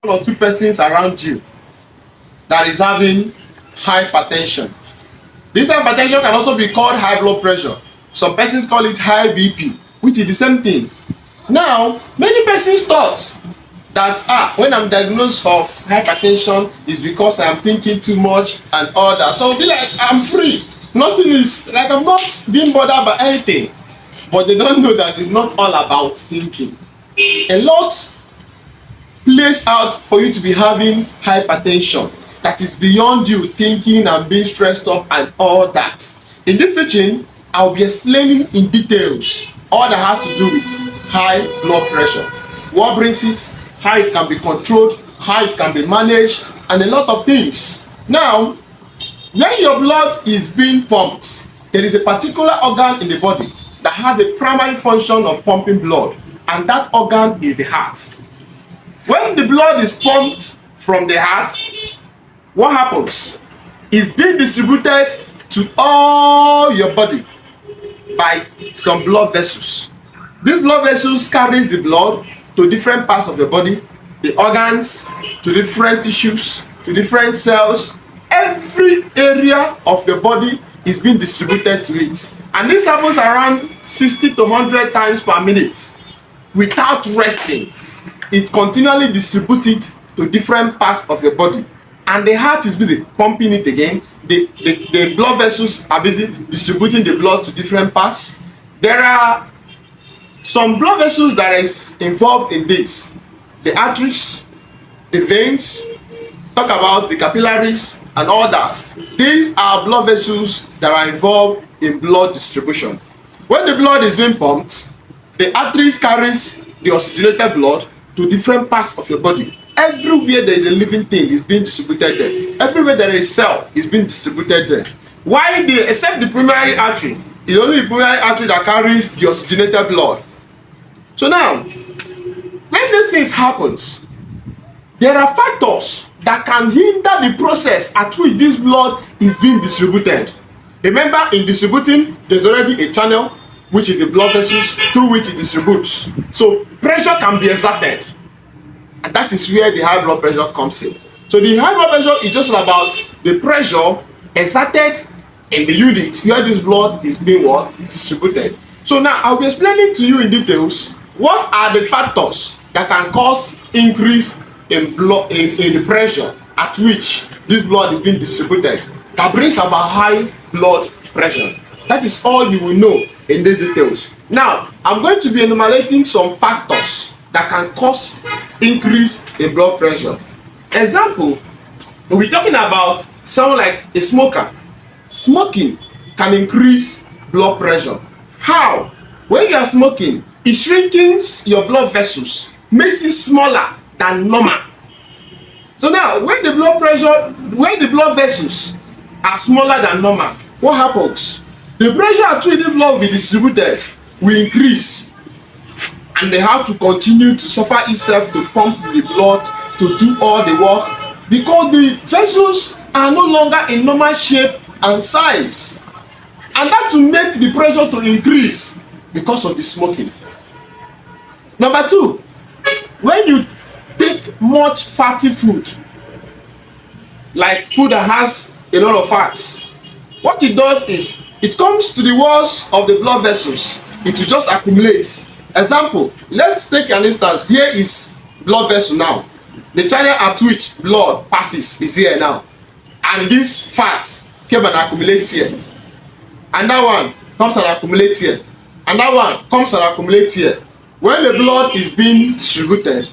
or two persons around you that is having hypertension. This hypertension can also be called high blood pressure. Some persons call it high BP, which is the same thing. Now, many persons thought that when I'm diagnosed of hypertension is because I'm thinking too much and all that. So be like, I'm free. Nothing is like, I'm not being bothered by anything. But they don't know that it's not all about thinking. A lot plays out for you to be having hypertension that is beyond you thinking and being stressed up and all that. In this teaching, I'll be explaining in details all that has to do with high blood pressure, what brings it, how it can be controlled, how it can be managed, and a lot of things. Now, when your blood is being pumped, there is a particular organ in the body that has a primary function of pumping blood, and that organ is the heart. When the blood is pumped from the heart, what happens? It's being distributed to all your body by some blood vessels. These blood vessels carries the blood to different parts of your body, the organs, to different tissues, to different cells. Every area of your body is being distributed to it. And this happens around 60 to 100 times per minute without resting. It continually distributes it to different parts of your body. And the heart is busy pumping it again. The blood vessels are busy distributing the blood to different parts. There are some blood vessels that is involved in this. The arteries, the veins, talk about the capillaries and all that. These are blood vessels that are involved in blood distribution. When the blood is being pumped, the arteries carries the oxygenated blood to different parts of your body. Everywhere there is a living thing is being distributed there. Everywhere there is cell is being distributed there. Why except the primary artery, it's only the primary artery that carries the oxygenated blood. So now, when these things happens, there are factors that can hinder the process at which this blood is being distributed. Remember, in distributing, there's already a channel, which is the blood vessels through which it distributes. So pressure can be exerted. And that is where the high blood pressure comes in. So the high blood pressure is just about the pressure exerted in the unit where this blood is being distributed. So now I'll be explaining to you in details what are the factors that can cause increase in blood in the pressure at which this blood is being distributed that brings about high blood pressure. That is all you will know in the details. Now I'm going to be enumerating some factors that can cause increase in blood pressure. Example, we'll be talking about someone like a smoker. Smoking can increase blood pressure. How? When you are smoking, it shrinks your blood vessels, makes it smaller than normal. So now, when the blood vessels are smaller than normal, what happens? The pressure at which the blood will be distributed will increase, and they have to continue to suffer itself to pump the blood to do all the work because the vessels are no longer in normal shape and size, and that will make the pressure to increase because of the smoking. Number two, when you take much fatty food, like food that has a lot of fats, what it does is it comes to the walls of the blood vessels. It will just accumulate. Example, let's take an instance. Here is blood vessel now. The channel at which blood passes is here now, and this fat came and accumulates here, and that one comes and accumulates here, and that one comes and accumulates here. When the blood is being distributed,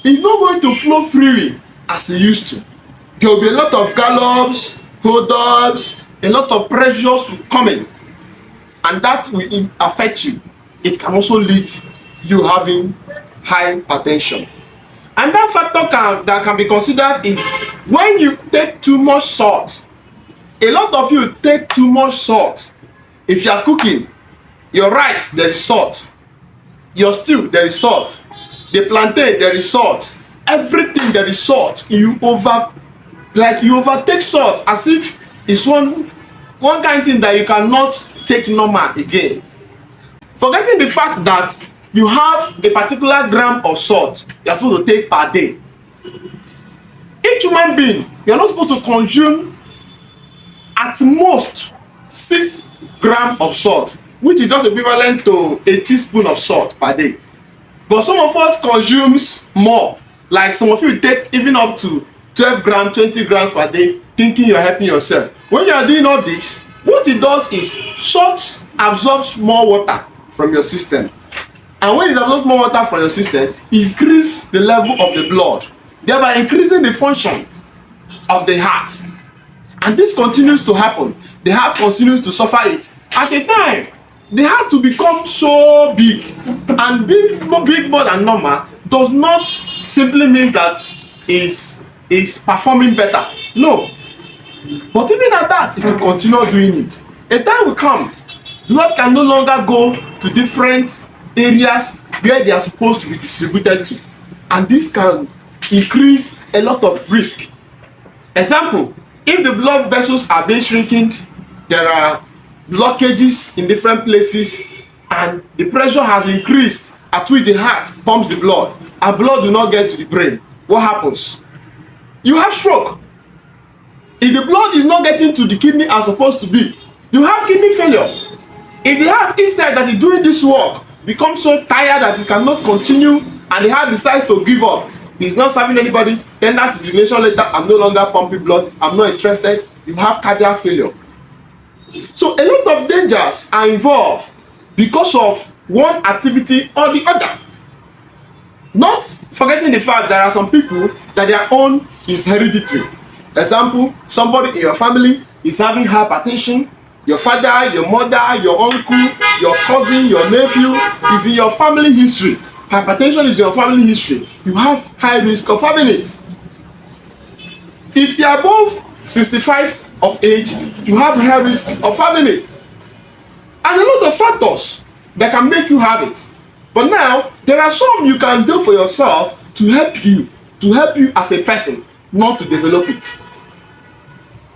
it's not going to flow freely as it used to. There will be a lot of gallops, hold-ups, a lot of pressures coming, and that will affect you. It can also lead you having hypertension. And that factor that can be considered is when you take too much salt. A lot of you take too much salt. If you are cooking your rice, there is salt. Your stew, there is salt. The plantain, there is salt. Everything, there is salt. You overtake salt as if it's one kind of thing that you cannot take normal again. Forgetting the fact that you have a particular gram of salt you are supposed to take per day. human being, you're not supposed to consume at most 6 grams of salt, which is just equivalent to a teaspoon of salt per day. But some of us consumes more. Like some of you take even up to 12 grams, 20 grams per day, thinking you're helping yourself. When you are doing all this, what it does is salt absorbs more water from your system. And when it absorbs more water from your system, it increases the level of the blood, thereby increasing the function of the heart. And this continues to happen. The heart continues to suffer it. At a time, the heart to become so big, and big more than normal does not simply mean that is performing better. No. But even at that, it will continue doing it. A time will come, blood can no longer go to different areas where they are supposed to be distributed to. And this can increase a lot of risk. Example, if the blood vessels are being shrinking, there are blockages in different places, and the pressure has increased at which the heart pumps the blood, and blood do not get to the brain. What happens? You have stroke. If the blood is not getting to the kidney as supposed to be, you have kidney failure. If the heart instead that is doing this work becomes so tired that it cannot continue, and the heart decides to give up, it's not serving anybody, tender resignation letter, I'm no longer pumping blood, I'm not interested, you have cardiac failure. So a lot of dangers are involved because of one activity or the other. Not forgetting the fact there are some people that their own is hereditary. Example, somebody in your family is having hypertension. Your father, your mother, your uncle, your cousin, your nephew is in your family history. Hypertension is your family history. You have high risk of having it. If you are above 65 of age, you have high risk of having it. And a lot of factors that can make you have it. But now, there are some you can do for yourself to help you as a person not to develop it.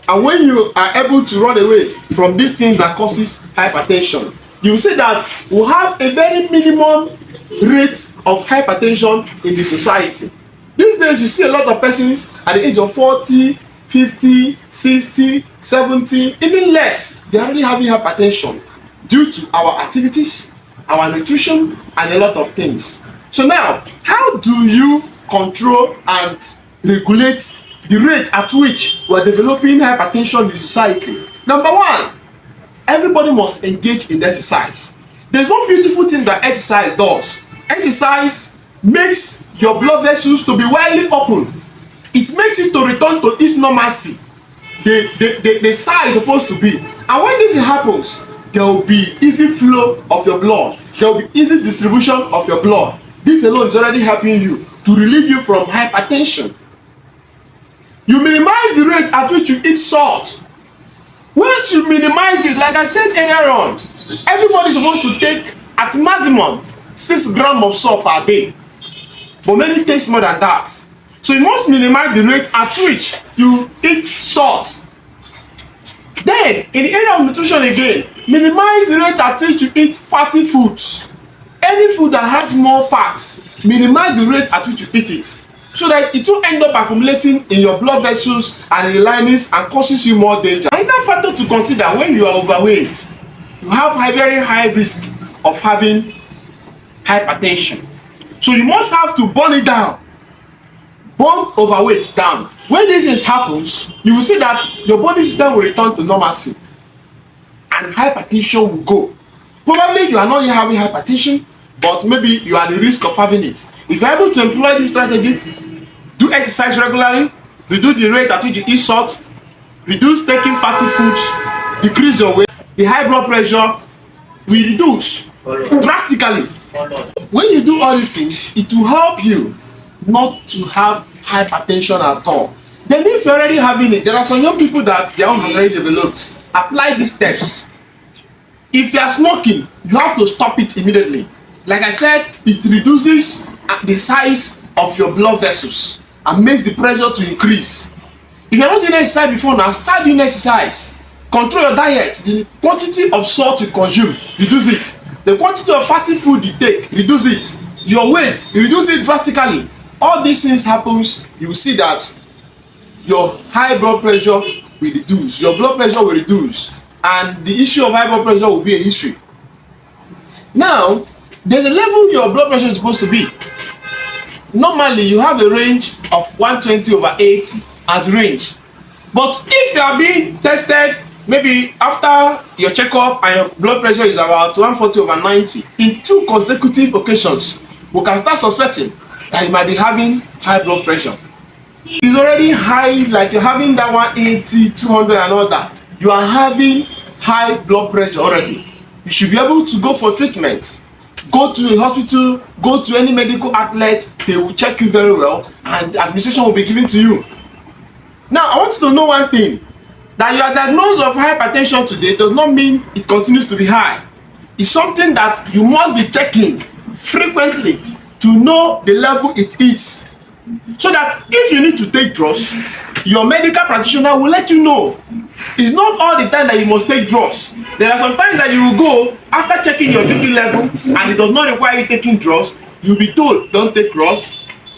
And when you are able to run away from these things that causes hypertension, you will see that we have a very minimum rate of hypertension in the society. These days, you see a lot of persons at the age of 40, 50, 60, 70, even less, they are already having hypertension due to our activities, our nutrition, and a lot of things. So now, how do you control and regulate the rate at which we are developing hypertension in society? Number one, everybody must engage in exercise. There's one beautiful thing that exercise does. Exercise makes your blood vessels to be widely open. It makes it to return to its normalcy, the size supposed to be. And when this happens, there will be easy flow of your blood. There will be easy distribution of your blood. This alone is already helping you to relieve you from hypertension. You minimize the rate at which you eat salt. Once you minimize it, like I said earlier on, everybody is supposed to take at maximum 6 grams of salt per day. But many takes more than that. So you must minimize the rate at which you eat salt. Then, in the area of nutrition again, minimize the rate at which you eat fatty foods. Any food that has more fat, minimize the rate at which you eat it, so that it will end up accumulating in your blood vessels and in the linings and causes you more danger. Another factor to consider when you are overweight, you have a very high risk of having hypertension. So you must have to burn it down. Burn overweight down. When this happens, you will see that your body system will return to normalcy and hypertension will go. Probably you are not yet having hypertension, but maybe you are at the risk of having it. If you are able to employ this strategy, do exercise regularly, reduce the rate at which you eat salt, reduce taking fatty foods, decrease your weight, the high blood pressure will reduce drastically. When you do all these things, it will help you not to have hypertension at all. Then if you're already having it, there are some young people that their own has already developed. Apply these steps. If you are smoking, you have to stop it immediately. Like I said, it reduces the size of your blood vessels and makes the pressure to increase. If you're not doing exercise before now, start doing exercise. Control your diet. The quantity of salt you consume, reduce it. The quantity of fatty food you take, reduce it. Your weight, reduce it drastically. All these things happens, you will see that your high blood pressure will reduce, your blood pressure will reduce, and the issue of high blood pressure will be a history. Now, there's a level your blood pressure is supposed to be. Normally, you have a range of 120/80 as range. But if you are being tested, maybe after your checkup and your blood pressure is about 140/90 in 2 consecutive occasions, we can start suspecting that you might be having high blood pressure. It's already high, like you're having that 180, 200 and all that. You are having high blood pressure already. You should be able to go for treatment. Go to a hospital, go to any medical outlet, they will check you very well and administration will be given to you. Now, I want you to know one thing, that you are diagnosed of hypertension today does not mean it continues to be high. It's something that you must be checking frequently to know the level it is. So that if you need to take drugs, your medical practitioner will let you know. It's not all the time that you must take drugs. There are some times that you will go after checking your BP level and it does not require you taking drugs. You'll be told, don't take drugs,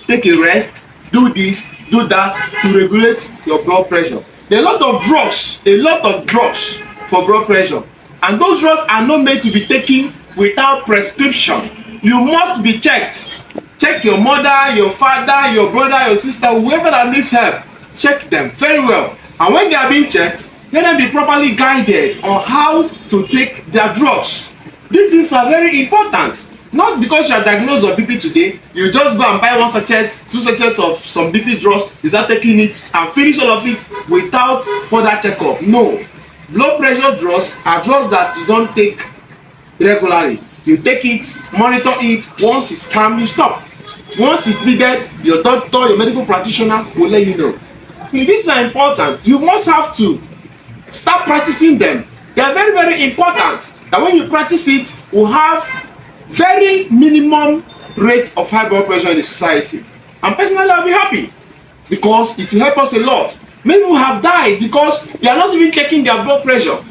take a rest, do this, do that to regulate your blood pressure. There are a lot of drugs for blood pressure, and those drugs are not made to be taken without prescription. You must be checked. Check your mother, your father, your brother, your sister, whoever that needs help. Check them very well, and when they are being checked, let them be properly guided on how to take their drugs. These things are very important. Not because you are diagnosed of BP today, you just go and buy 1 sachet, 2 sachets of some BP drugs, you start taking it and finish all of it without further checkup. No. Blood pressure drugs are drugs that you don't take regularly. You take it, monitor it, once it's calm, you stop. Once it's needed, your doctor, your medical practitioner will let you know. These are important. You must have to start practicing them. They are very, very important. That when you practice it, will have very minimum rate of high blood pressure in the society. And personally, I'll be happy because it will help us a lot. Many people have died because they are not even checking their blood pressure.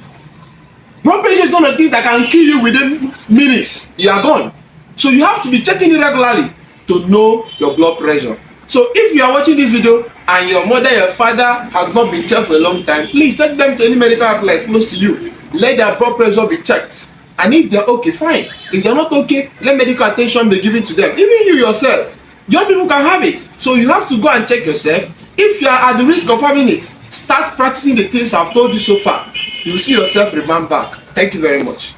Blood pressure is one of the things that can kill you within minutes. You are gone. So you have to be checking it regularly to know your blood pressure. So if you are watching this video and your mother, your father has not been checked for a long time, please take them to any medical outlet close to you. Let their blood pressure be checked. And if they're okay, fine. If they're not okay, let medical attention be given to them. Even you yourself, young people can have it. So you have to go and check yourself. If you are at the risk of having it, start practicing the things I've told you so far. You will see yourself rebound back. Thank you very much.